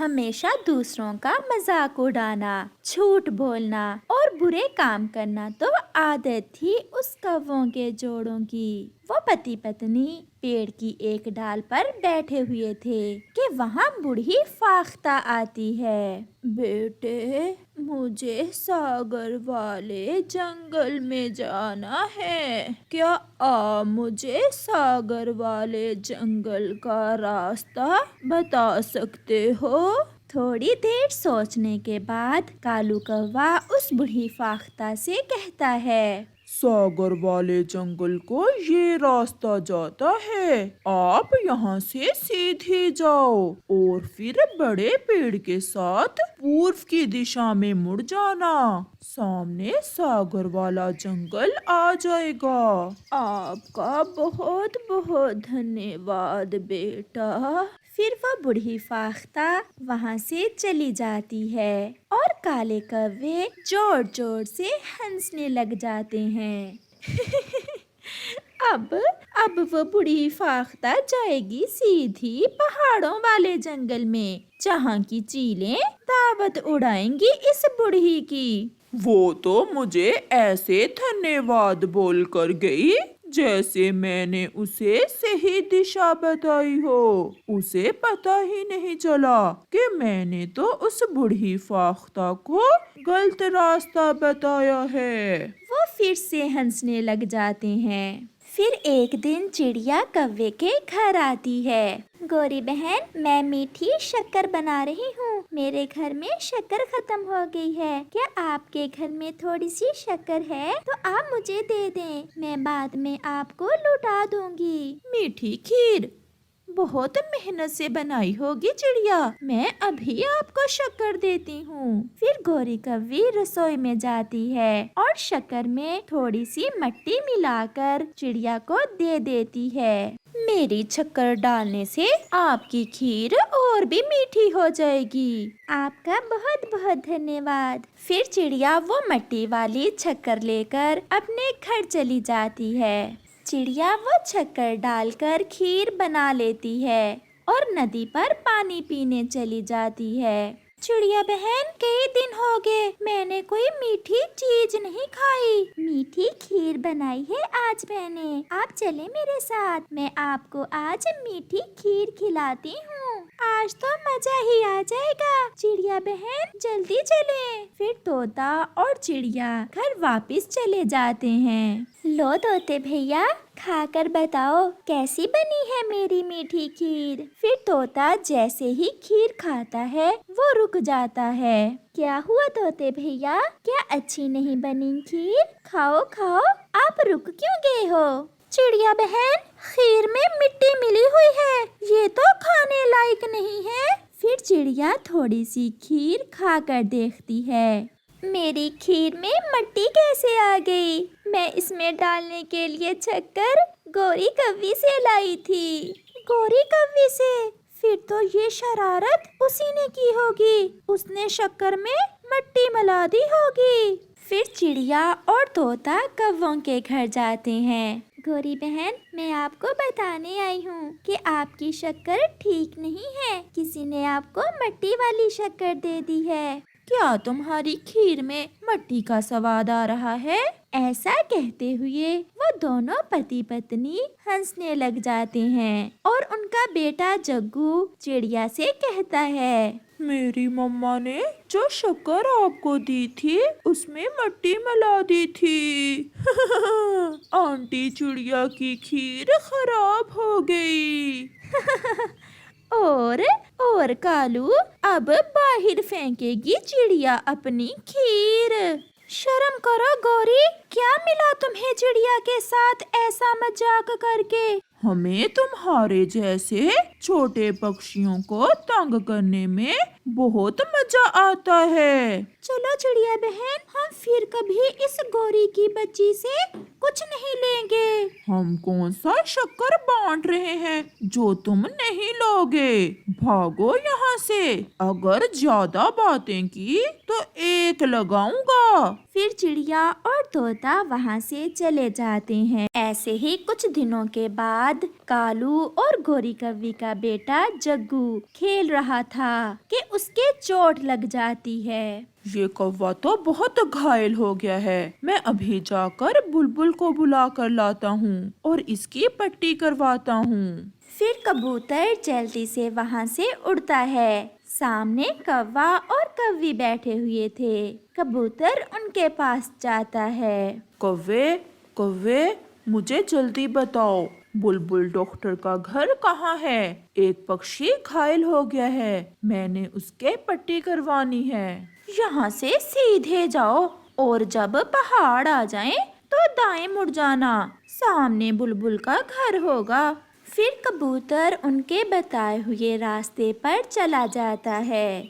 हमेशा दूसरों का मजाक उड़ाना, झूठ बोलना और बुरे काम करना तो आदत थी उस कौवों के जोड़ों की। वो पति पत्नी पेड़ की एक डाल पर बैठे हुए थे कि वहाँ बूढ़ी फाख्ता आती है। बेटे, मुझे सागर वाले जंगल में जाना है। क्या आप मुझे सागर वाले जंगल का रास्ता बता सकते हो? थोड़ी देर सोचने के बाद कालू कौवा उस बूढ़ी फाख्ता से कहता है, सागर वाले जंगल को ये रास्ता जाता है। आप यहाँ से सीधे जाओ और फिर बड़े पेड़ के साथ पूर्व की दिशा में मुड़ जाना। सामने सागर वाला जंगल आ जाएगा। आपका बहुत बहुत धन्यवाद बेटा। फिर वह बूढ़ी फाख्ता वहाँ से चली जाती है और काले कौवे जोर जोर से हंसने लग जाते हैं। अब वो बूढ़ी फाख्ता जाएगी सीधी पहाड़ों वाले जंगल में, जहाँ की चीलें दावत उड़ाएंगी इस बूढ़ी की। वो तो मुझे ऐसे धन्यवाद बोल कर गई जैसे मैंने उसे सही दिशा बताई हो। उसे पता ही नहीं चला कि मैंने तो उस बूढ़ी फाख्ता को गलत रास्ता बताया है। वो फिर से हंसने लग जाते हैं। फिर एक दिन चिड़िया कौवे के घर आती है। गोरी बहन, मैं मीठी शक्कर बना रही हूँ। मेरे घर में शक्कर खत्म हो गई है। क्या आपके घर में थोड़ी सी शक्कर है तो आप मुझे दे दें, मैं बाद में आपको लौटा दूंगी। मीठी खीर बहुत मेहनत से बनाई होगी चिड़िया, मैं अभी आपको शक्कर देती हूँ। फिर गोरी कौवी रसोई में जाती है और शक्कर में थोड़ी सी मिट्टी मिलाकर चिड़िया को दे देती है। मेरी शक्कर डालने से आपकी खीर और भी मीठी हो जाएगी। आपका बहुत बहुत धन्यवाद। फिर चिड़िया वो मिट्टी वाली शक्कर लेकर अपने घर चली जाती है। चिड़िया वो शक्कर डालकर खीर बना लेती है और नदी पर पानी पीने चली जाती है। चिड़िया बहन, कई दिन हो गए मैंने कोई मीठी चीज नहीं खाई। मीठी खीर बनाई है आज मैंने, आप चले मेरे साथ, मैं आपको आज मीठी खीर खिलाती हूँ। आज तो मजा ही आ जाएगा। चिड़िया बहन जल्दी चले। फिर तोता और चिड़िया घर वापस चले जाते हैं। लो तोते भैया, खाकर बताओ कैसी बनी है मेरी मीठी खीर। फिर तोता जैसे ही खीर खाता है वो रुक जाता है। क्या हुआ तोते भैया, क्या अच्छी नहीं बनी खीर? खाओ खाओ, आप रुक क्यों गए हो? चिड़िया बहन, खीर में मिट्टी मिली हुई है, ये तो खाने लायक नहीं है। फिर चिड़िया थोड़ी सी खीर खाकर देखती है। मेरी खीर में मिट्टी कैसे आ गई? मैं इसमें डालने के लिए शक्कर गोरी कौवी से लाई थी। गोरी कौवी से? फिर तो ये शरारत उसी ने की होगी, उसने शक्कर में मिट्टी मिला दी होगी। फिर चिड़िया और तोता कौवों के घर जाते हैं। गोरी बहन, मैं आपको बताने आई हूँ कि आपकी शक्कर ठीक नहीं है, किसी ने आपको मिट्टी वाली शक्कर दे दी है। क्या तुम्हारी खीर में मिट्टी का स्वाद आ रहा है? ऐसा कहते हुए वो दोनों पति पत्नी हंसने लग जाते हैं और उनका बेटा जग्गू चिड़िया से कहता है, मेरी मम्मा ने जो शक्कर आपको दी थी उसमें मिट्टी मिला दी थी। आंटी चिड़िया की खीर खराब हो गई। और कालू, अब बाहर फेंकेगी चिड़िया अपनी खीर। शर्म करो गौरी, क्या मिला तुम्हें चिड़िया के साथ ऐसा मजाक करके? हमें तुम्हारे जैसे छोटे पक्षियों को तंग करने में बहुत मजा आता है। चलो चिड़िया बहन, हम फिर कभी इस गोरी की बच्ची से कुछ नहीं लेंगे। हम कौन सा शक्कर बांट रहे हैं जो तुम नहीं लोगे? भागो यहाँ से, अगर ज्यादा बातें की तो एक लगाऊंगा। फिर चिड़िया और तोता वहाँ से चले जाते हैं। ऐसे ही कुछ दिनों के बाद कालू और गोरी कौवी का बेटा जग्गू खेल रहा था कि उसके चोट लग जाती है। ये कौवा तो बहुत घायल हो गया है। मैं अभी जाकर बुलबुल को बुला कर लाता हूँ और इसकी पट्टी करवाता हूँ। फिर कबूतर जल्दी से वहाँ से उड़ता है। सामने कौवा और कौवी बैठे हुए थे। कबूतर उनके पास जाता है। कौवे, कौवे, मुझे जल्दी बताओ, बुलबुल डॉक्टर का घर कहाँ है? एक पक्षी घायल हो गया है, मैंने उसके पट्टी करवानी है। यहाँ से सीधे जाओ और जब पहाड़ आ जाए तो दाएं मुड़ जाना, सामने बुलबुल का घर होगा। फिर कबूतर उनके बताए हुए रास्ते पर चला जाता है।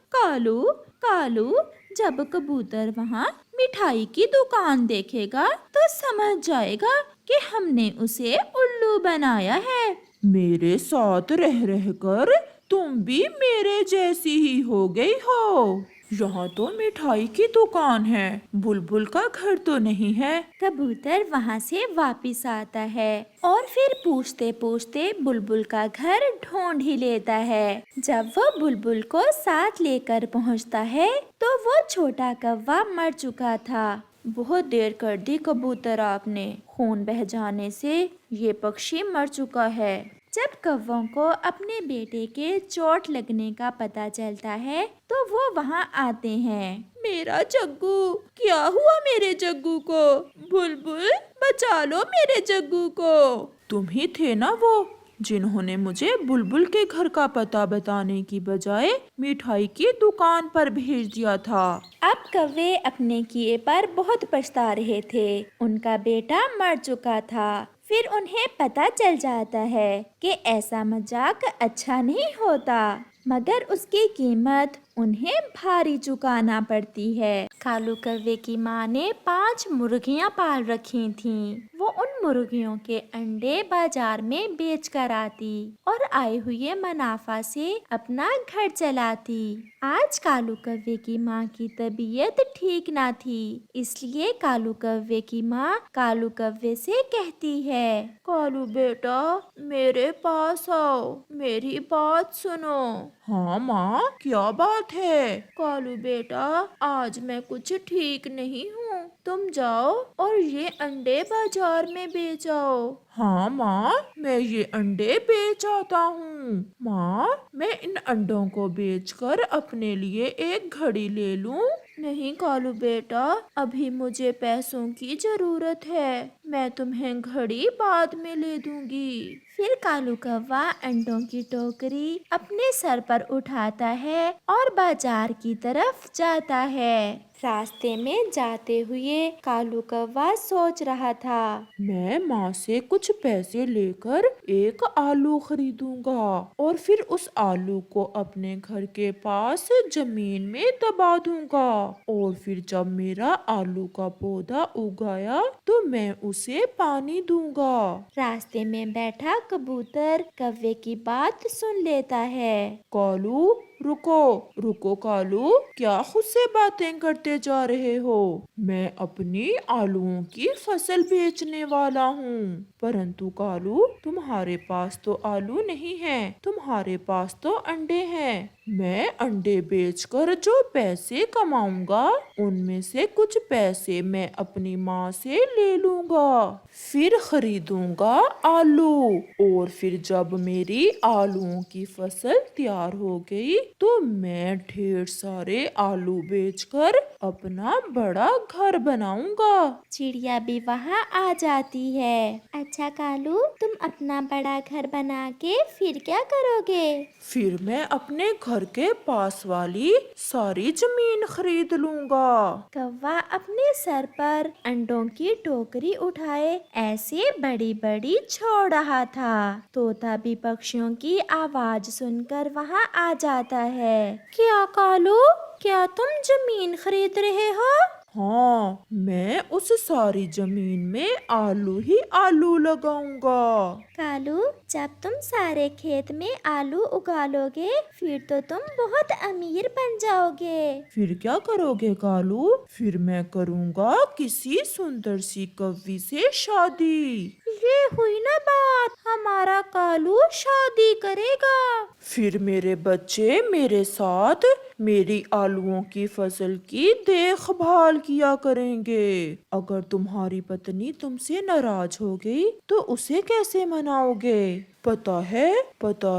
कालू, कालू, जब कबूतर वहाँ मिठाई की दुकान देखेगा तो समझ जाएगा कि हमने उसे उल्लू बनाया है। मेरे साथ रह रहकर तुम भी मेरे जैसी ही हो गई हो। यहाँ तो मिठाई की दुकान है, बुलबुल का घर तो नहीं है। कबूतर वहाँ से वापिस आता है और फिर पूछते पूछते बुलबुल का घर ढूंढ ही लेता है। जब वो बुलबुल को साथ लेकर पहुँचता है तो वो छोटा कौवा मर चुका था। बहुत देर कर दी कबूतर आपने, खून बह जाने से ये पक्षी मर चुका है। जब कौवों को अपने बेटे के चोट लगने का पता चलता है तो वो वहाँ आते हैं। मेरा जग्गू, क्या हुआ मेरे जग्गू को? बुलबुल, बचा लो मेरे जग्गू को। तुम ही थे ना वो जिन्होंने मुझे बुलबुल के घर का पता बताने की बजाय मिठाई की दुकान पर भेज दिया था। अब कौवे अपने किए पर बहुत पछता रहे थे। उनका बेटा मर चुका था। फिर उन्हें पता चल जाता है कि ऐसा मजाक अच्छा नहीं होता, मगर उसकी कीमत उन्हें भारी चुकाना पड़ती है। कालू कौवे की माँ ने 5 मुर्गियाँ पाल रखी थीं। वो उन मुर्गियों के अंडे बाजार में बेच कर आती और आए हुए मुनाफा से अपना घर चलाती। आज कालू कौवे की माँ की तबीयत ठीक ना थी, इसलिए कालू कौवे की माँ कालू कौवे से कहती है, कालू बेटा, मेरे पास आओ, मेरी बात सुनो। हाँ माँ, क्या बात है? कालू बेटा, आज मैं कुछ ठीक नहीं हूँ, तुम जाओ और ये अंडे बाजार में बेच आओ। हाँ माँ, मैं ये अंडे बेच आता हूँ। माँ, मैं इन अंडों को बेचकर अपने लिए एक घड़ी ले लूँ? नहीं कालू बेटा, अभी मुझे पैसों की जरूरत है, मैं तुम्हें घड़ी बाद में ले दूंगी। फिर कालू कौवा अंडों की टोकरी अपने सर पर उठाता है और बाजार की तरफ जाता है। रास्ते में जाते हुए कालू कौवा सोच रहा था, मैं माँ से कुछ पैसे लेकर एक आलू खरीदूंगा और फिर उस आलू को अपने घर के पास जमीन में दबा दूंगा और फिर जब मेरा आलू का पौधा उगाया तो मैं उसे पानी दूंगा। रास्ते में बैठा कबूतर कौवे की बात सुन लेता है। कालू, रुको रुको कालू, क्या खुद से बातें करते जा रहे हो? मैं अपनी आलूओं की फसल बेचने वाला हूँ। परंतु कालू, तुम्हारे पास तो आलू नहीं है, तुम्हारे पास तो अंडे हैं। मैं अंडे बेचकर जो पैसे कमाऊंगा उनमें से कुछ पैसे मैं अपनी माँ से ले लूंगा, फिर खरीदूंगा आलू और फिर जब मेरी आलूओं की फसल तैयार हो गई तो मैं ढेर सारे आलू बेचकर अपना बड़ा घर बनाऊंगा। चिड़िया भी वहाँ आ जाती है। अच्छा कालू, तुम अपना बड़ा घर बना के फिर क्या करोगे? फिर मैं अपने घर के पास वाली सारी जमीन खरीद लूंगा। कौवा अपने सर पर अंडों की टोकरी उठाए ऐसे बड़ी बड़ी छोड़ रहा था। तोता भी पक्षियों की आवाज सुनकर वहाँ आ जाता है। क्या कालू, क्या तुम जमीन खरीद रहे हो? हाँ, मैं उस सारी जमीन में आलू ही आलू लगाऊंगा। कालू, जब तुम सारे खेत में आलू उगा लोगे फिर तो तुम बहुत अमीर बन जाओगे। फिर क्या करोगे कालू? फिर मैं करूँगा किसी सुंदर सी कव्वी से शादी। ये हुई ना बात, हमारा कालू शादी करेगा। फिर मेरे बच्चे मेरे साथ मेरी आलूओं की फसल की देखभाल किया करेंगे। अगर तुम्हारी पत्नी तुमसे नाराज हो गई तो उसे कैसे मनाओगे? पता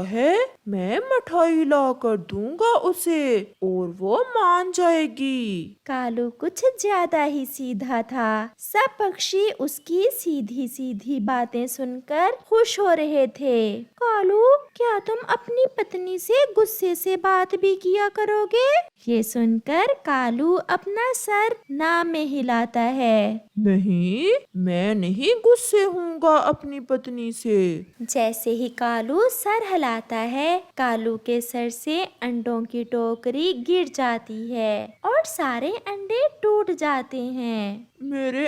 है मैं मिठाई ला कर दूंगा उसे और वो मान जाएगी। कालू कुछ ज्यादा ही सीधा था। सब पक्षी उसकी सीधी सीधी बातें सुनकर खुश हो रहे थे। कालू, क्या तुम अपनी पत्नी से गुस्से से बात भी किया करोगे? ये सुनकर कालू अपना सर ना में हिलाता है। नहीं, मैं नहीं गुस्से हूँगा अपनी पत्नी से। जैसे ही कालू सर हिलाता है, कालू के सर से अंडों की टोकरी गिर जाती है और सारे अंडे टूट जाते हैं। मेरे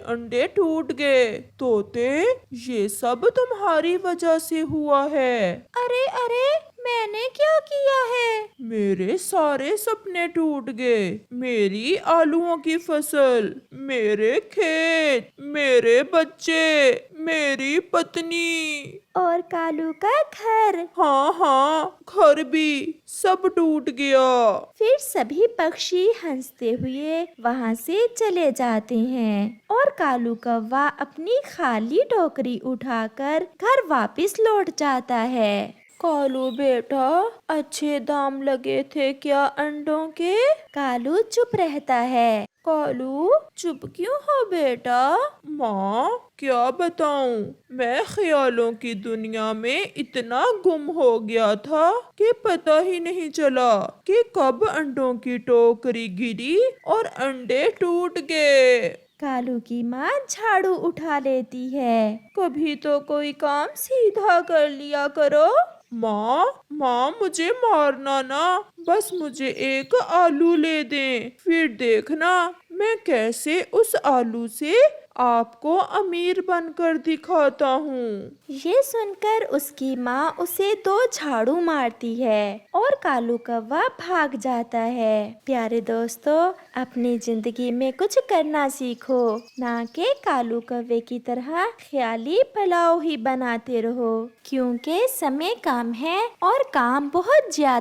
अंडे टूट गए। तोते, ये सब तुम्हारी वजह से हुआ है। अरे अरे, मैंने क्या किया है? मेरे सारे सपने टूट गए। मेरी आलूओं की फसल, मेरे खेत, मेरे बच्चे, मेरी पत्नी और कालू का घर। हाँ, घर भी सब टूट गया। फिर सभी पक्षी हंसते हुए वहाँ से चले जाते हैं और कालू कौवा अपनी खाली टोकरी उठाकर घर वापस लौट जाता है। कालू बेटा, अच्छे दाम लगे थे क्या अंडों के? कालू चुप रहता है। कालू, चुप क्यों हो बेटा? माँ, क्या बताऊं, मैं ख्यालों की दुनिया में इतना गुम हो गया था कि पता ही नहीं चला कि कब अंडों की टोकरी गिरी और अंडे टूट गए। कालू की माँ झाड़ू उठा लेती है। कभी तो कोई काम सीधा कर लिया करो। माँ मुझे मारना ना, बस मुझे एक आलू ले दें, फिर देखना मैं कैसे उस आलू से आपको अमीर बनकर दिखाता हूँ। ये सुनकर उसकी माँ उसे 2 झाड़ू मारती है और कालू कौवा भाग जाता है। प्यारे दोस्तों, अपनी जिंदगी में कुछ करना सीखो, ना कि कालू कौवे की तरह ख्याली पुलाव ही बनाते रहो, क्योंकि समय कम है और काम बहुत ज्यादा